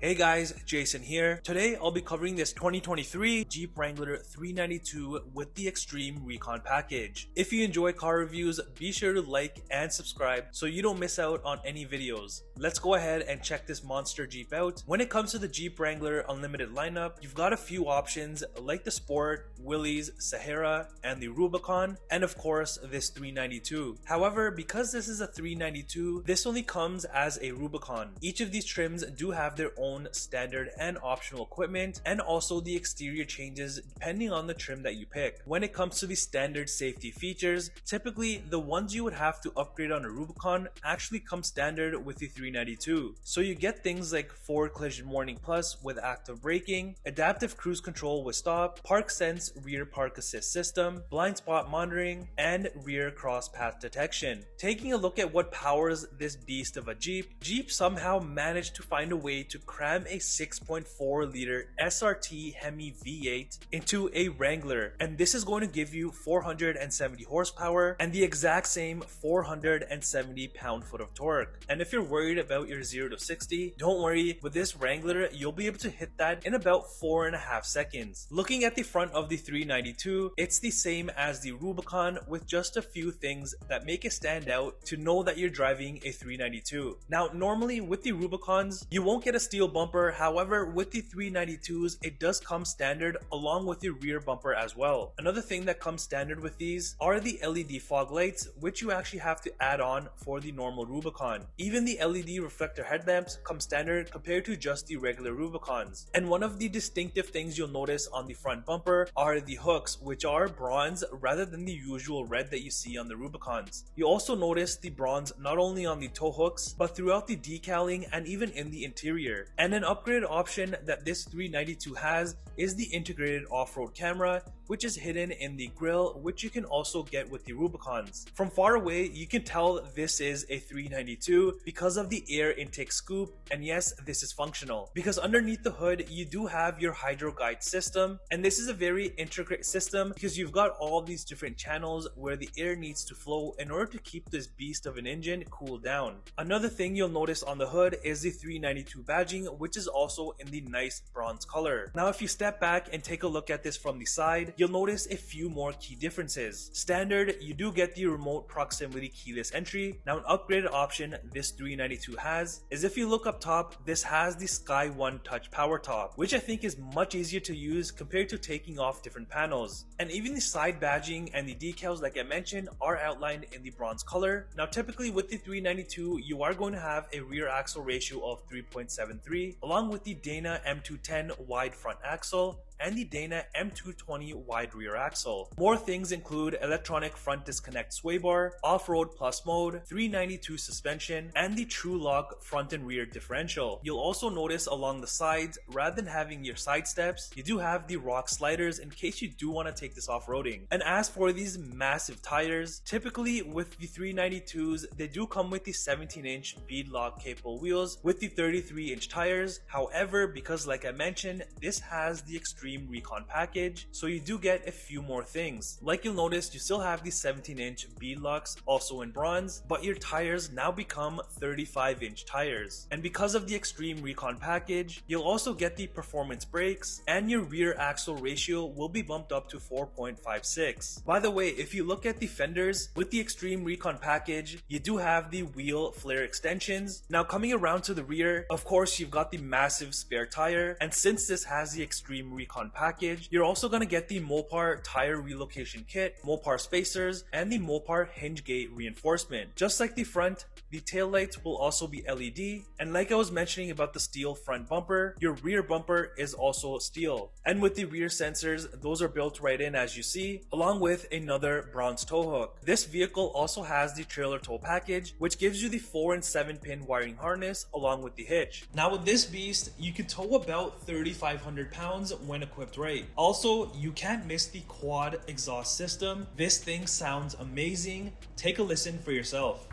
Hey guys, Jason here. Today I'll be covering this 2023 Jeep Wrangler 392 with the Xtreme Recon package. If you enjoy car reviews, be sure to like and subscribe so you don't miss out on any videos. Let's go ahead and check this monster Jeep out. When it comes to the Jeep Wrangler Unlimited lineup, you've got a few options like the Sport, Willys, Sahara, and the Rubicon, and of course this 392. However, because this is a 392, this only comes as a Rubicon. Each of these trims do have their own standard and optional equipment, and also the exterior changes depending on the trim that you pick. When it comes to the standard safety features, typically the ones you would have to upgrade on a Rubicon actually come standard with the 392. So you get things like forward collision warning plus with active braking, adaptive cruise control with stop, park sense rear park assist system, blind spot monitoring, and rear cross path detection. Taking a look at what powers this beast of a Jeep somehow managed to find a way to cram a 6.4 liter SRT Hemi V8 into a Wrangler, and this is going to give you 470 horsepower and the exact same 470 pound-foot of torque. And if you're worried about your 0 to 60, don't worry, with this Wrangler you'll be able to hit that in about 4.5 seconds. Looking at the front of the 392, it's the same as the Rubicon with just a few things that make it stand out to know that you're driving a 392. Now normally with the Rubicons you won't get a steel bumper, however with the 392s it does come standard along with the rear bumper as well. Another thing that comes standard with these are the LED fog lights, which you actually have to add on for the normal Rubicon. Even the LED reflector headlamps come standard compared to just the regular Rubicons. And one of the distinctive things you'll notice on the front bumper are the hooks, which are bronze rather than the usual red that you see on the Rubicons. You also notice the bronze not only on the tow hooks but throughout the decaling and even in the interior. And an upgraded option that this 392 has is the integrated off-road camera, which is hidden in the grille, which you can also get with the Rubicons. From far away you can tell this is a 392 because of the air intake scoop, and yes, this is functional because underneath the hood you do have your hydro guide system, and this is a very intricate system because you've got all these different channels where the air needs to flow in order to keep this beast of an engine cooled down. Another thing you'll notice on the hood is the 392 badging, which is also in the nice bronze color. Now if you step back and take a look at this from the side, you'll notice a few more key differences. Standard, you do get the remote proximity keyless entry. Now an upgraded option this 392 has is, if you look up top, this has the Sky One Touch power top, which I think is much easier to use compared to taking off different panels. And even the side badging and the decals, like I mentioned, are outlined in the bronze color. Now typically with the 392 you are going to have a rear axle ratio of 3.73 along with the Dana M210 wide front axle and the Dana M220 wide rear axle. More things include electronic front disconnect sway bar, off-road plus mode, 392 suspension, and the True Lock front and rear differential. You'll also notice along the sides, rather than having your side steps, you do have the rock sliders in case you do want to take this off-roading. And as for these massive tires, typically with the 392s they do come with the 17-inch beadlock capable wheels with the 33-inch tires. However, because like I mentioned, this has the Xtreme Recon package, so you do get a few more things. Like you'll notice you still have the 17-inch beadlocks also in bronze, but your tires now become 35-inch tires. And because of the Xtreme Recon package, you'll also get the performance brakes, and your rear axle ratio will be bumped up to 4.56. By the way, if you look at the fenders with the Xtreme Recon package, you do have the wheel flare extensions. Now coming around to the rear, of course you've got the massive spare tire, and since this has the Xtreme Recon package, you're also going to get the Mopar tire relocation kit, Mopar spacers, and the Mopar hinge gate reinforcement. Just like the front, the taillights will also be LED, and like I was mentioning about the steel front bumper, your rear bumper is also steel. And with the rear sensors, those are built right in as you see, along with another bronze tow hook. This vehicle also has the trailer tow package, which gives you the 4 and 7 pin wiring harness along with the hitch. Now with this beast, you can tow about 3,500 pounds when equipped right. Also, you can't miss the quad exhaust system. This thing sounds amazing. Take a listen for yourself.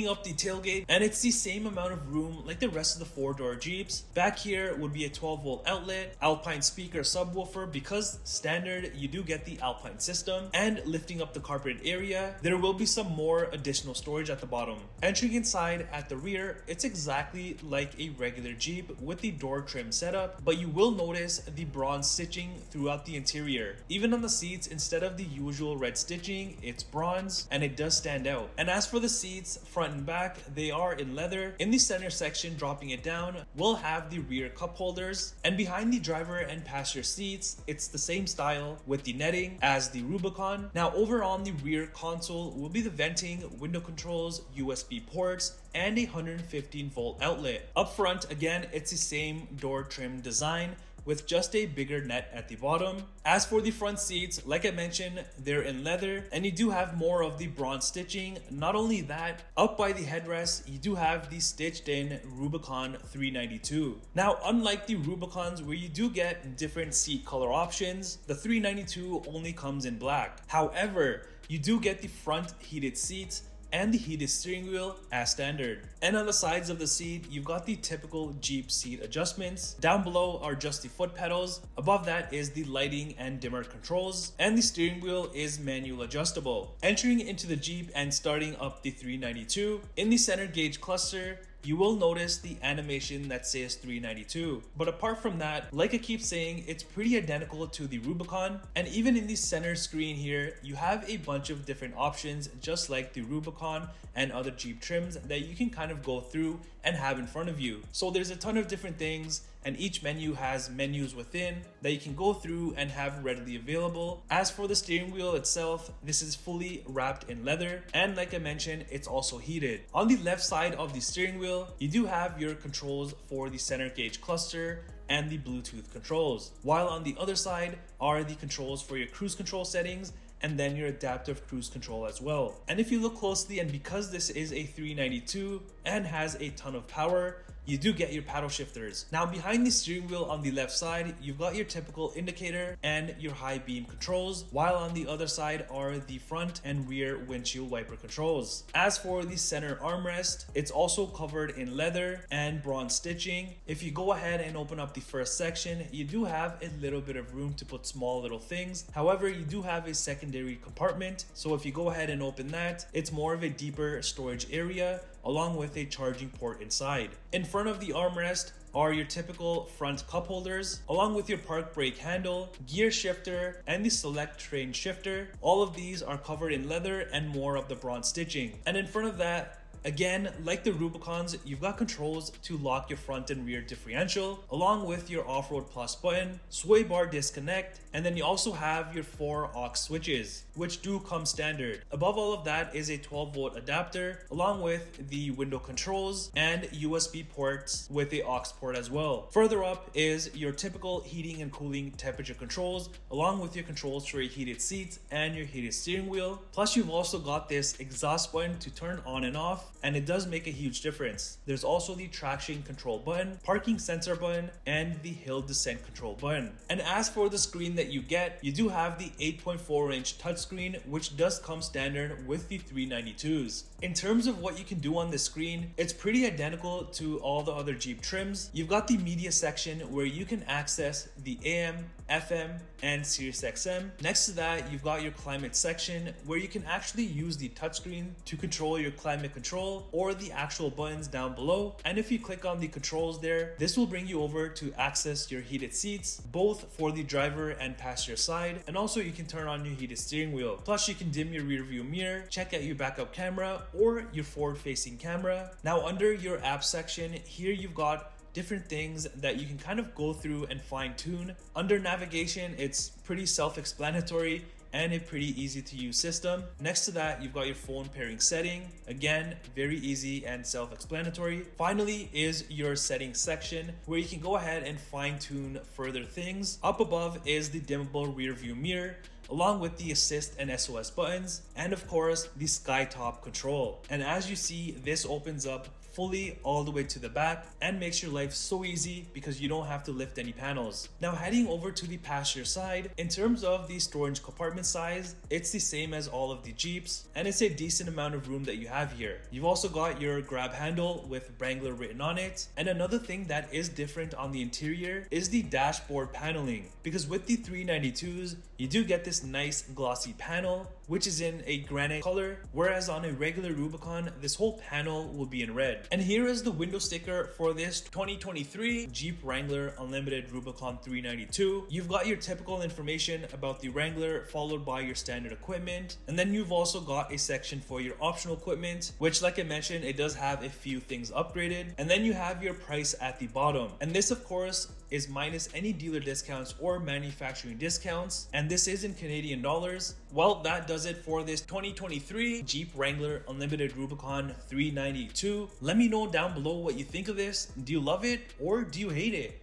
Opening up the tailgate, and it's the same amount of room like the rest of the 4-door Jeeps. Back here would be a 12-volt outlet, Alpine speaker subwoofer because standard you do get the Alpine system, and lifting up the carpeted area, there will be some more additional storage at the bottom. Entering inside at the rear, it's exactly like a regular Jeep with the door trim setup, but you will notice the bronze stitching throughout the interior. Even on the seats, instead of the usual red stitching, it's bronze and it does stand out. And as for the seats, front and back, they are in leather. In the center section, dropping it down, we'll have the rear cup holders, and behind the driver and passenger seats, it's the same style with the netting as the Rubicon. Now over on the rear console will be the venting, window controls, USB ports, and a 115 volt outlet. Up front, again, it's the same door trim design with just a bigger net at the bottom. As for the front seats, like I mentioned, they're in leather and you do have more of the bronze stitching. Not only that, up by the headrest, you do have the stitched in Rubicon 392. Now, unlike the Rubicons where you do get different seat color options, the 392 only comes in black. However, you do get the front heated seats and the heated steering wheel as standard. And on the sides of the seat, you've got the typical Jeep seat adjustments. Down below are just the foot pedals. Above that is the lighting and dimmer controls, and the steering wheel is manual adjustable. Entering into the Jeep and starting up the 392, in the center gauge cluster, you will notice the animation that says 392. But apart from that, like I keep saying, it's pretty identical to the Rubicon. And even in the center screen here, you have a bunch of different options, just like the Rubicon and other Jeep trims that you can kind of go through and have in front of you. So there's a ton of different things, and each menu has menus within that you can go through and have readily available. As for the steering wheel itself, this is fully wrapped in leather, and like I mentioned, it's also heated. On the left side of the steering wheel, you do have your controls for the center gauge cluster and the Bluetooth controls, while on the other side are the controls for your cruise control settings and then your adaptive cruise control as well. And if you look closely, and because this is a 392 and has a ton of power, you do get your paddle shifters. Now behind the steering wheel on the left side, you've got your typical indicator and your high beam controls, while on the other side are the front and rear windshield wiper controls. As for the center armrest, it's also covered in leather and bronze stitching. If you go ahead and open up the first section, you do have a little bit of room to put small little things. However, you do have a secondary compartment, so if you go ahead and open that, it's more of a deeper storage area along with a charging port inside. In front of the armrest are your typical front cup holders, along with your park brake handle, gear shifter, and the select train shifter. All of these are covered in leather and more of the bronze stitching. And in front of that, again, like the Rubicons, you've got controls to lock your front and rear differential, along with your off-road plus button, sway bar disconnect, and then you also have your 4 aux switches, which do come standard. Above all of that is a 12-volt adapter, along with the window controls and USB ports with the aux port as well. Further up is your typical heating and cooling temperature controls, along with your controls for your heated seats and your heated steering wheel. Plus, you've also got this exhaust button to turn on and off, and it does make a huge difference. There's also the traction control button, parking sensor button, and the hill descent control button. And as for the screen that you get, you do have the 8.4-inch touchscreen, which does come standard with the 392s. In terms of what you can do on the screen, it's pretty identical to all the other Jeep trims. You've got the media section where you can access the AM, FM, and Sirius XM. Next to that, you've got your climate section where you can actually use the touchscreen to control your climate control or the actual buttons down below. And if you click on the controls there, this will bring you over to access your heated seats, both for the driver and passenger side. And also you can turn on your heated steering wheel. Plus you can dim your rear view mirror, check out your backup camera or your forward facing camera. Now under your app section, here you've got different things that you can kind of go through and fine tune. Under navigation, it's pretty self-explanatory and a pretty easy to use system. Next to that, you've got your phone pairing setting. Again, very easy and self-explanatory. Finally is your settings section where you can go ahead and fine tune further things. Up above is the dimmable rear view mirror. along with the assist and SOS buttons, and of course the skytop control. And as you see, this opens up fully all the way to the back and makes your life so easy because you don't have to lift any panels. Now heading over to the passenger side, in terms of the storage compartment size, it's the same as all of the Jeeps, and it's a decent amount of room that you have here. You've also got your grab handle with Wrangler written on it, and another thing that is different on the interior is the dashboard paneling, because with the 392s you do get this nice glossy panel which is in a granite color, whereas on a regular Rubicon this whole panel will be in red. And here is the window sticker for this 2023 Jeep Wrangler Unlimited Rubicon 392. You've got your typical information about the Wrangler, followed by your standard equipment, and then you've also got a section for your optional equipment, which, like I mentioned, it does have a few things upgraded, and then you have your price at the bottom. And this of course is minus any dealer discounts or manufacturing discounts, and this is in Canadian dollars. Well, that does it for this 2023 Jeep Wrangler Unlimited Rubicon 392. Let me know down below what you think of this. Do you love it or do you hate it?